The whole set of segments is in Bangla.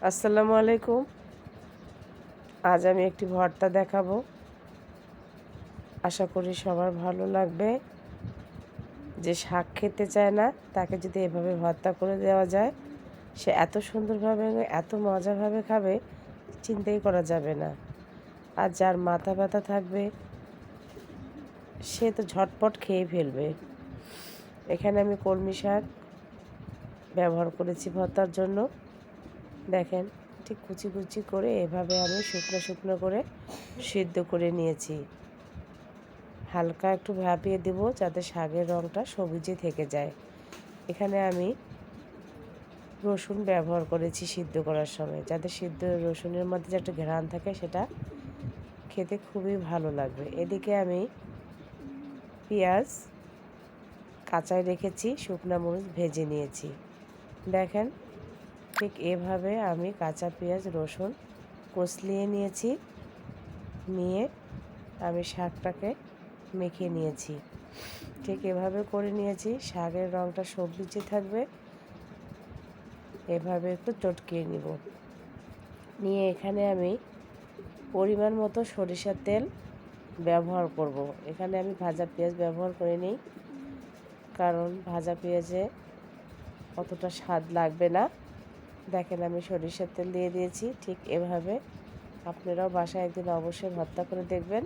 আসসালামু আলাইকুম। আজ আমি একটি ভর্তা দেখাবো। আশা করি সবার ভালো লাগবে। যে শাক খেতে চায় না তাকে যদি এভাবে ভর্তা করে দেওয়া যায়, সে এত সুন্দরভাবে এবং এত মজাভাবে খাবে চিন্তাই করা যাবে না। আর যার মাথা ব্যথা থাকবে সে তো ঝটপট খেয়ে ফেলবে। এখানে আমি কলমি শাক ব্যবহার করেছি ভর্তার জন্য। দেখেন, ঠিক কুচি কুচি করে এভাবে আমি শুকনো শুকনো করে সিদ্ধ করে নিয়েছি। হালকা একটু ভাপিয়ে দেব যাতে শাকের রঙটা সবুজে থেকে যায়। এখানে আমি রসুন ব্যবহার করেছি সিদ্ধ করার সময়, যাতে সিদ্ধ রসুনের মধ্যে যে একটা ঘ্রাণ থাকে সেটা খেতে খুবই ভালো লাগবে। এদিকে আমি পেঁয়াজ কাঁচায় রেখেছি, শুকনা মরিচ ভেজে নিয়েছি। দেখেন, ঠিক এভাবে আমি কাঁচা পেঁয়াজ রসুন কষলিয়ে নিয়েছি। নিয়ে আমি শাকটাকে মেখে নিয়েছি। ঠিক এভাবে করে নিয়েছি। শাকের রঙটা সবুজে থাকবে, এভাবে একটু চটকিয়ে নিব। নিয়ে এখানে আমি পরিমাণ মতো সরিষার তেল ব্যবহার করব। এখানে আমি ভাজা পেঁয়াজ ব্যবহার করে নিই, কারণ ভাজা পেঁয়াজে অতটা স্বাদ লাগবে না। দেখেন, আমি সরিষার তেল দিয়ে দিয়েছি। ঠিক এভাবে আপনারাও বাসায় একদিন অবশ্যই ভর্তা করে দেখবেন।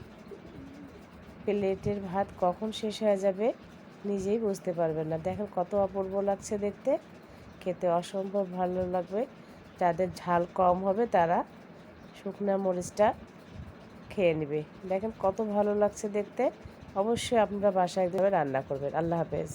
প্লেটের ভাত কখন শেষ হয়ে যাবে নিজেই বুঝতে পারবেন না। দেখেন কত অপূর্ব লাগছে দেখতে, খেতে অসম্ভব ভালো লাগবে। যাদের ঝাল কম হবে তারা শুকনা মরিচটা খেয়ে নেবে। দেখেন কত ভালো লাগছে দেখতে। অবশ্যই আপনারা বাসায় একদম রান্না করবেন। আল্লাহ হাফেজ।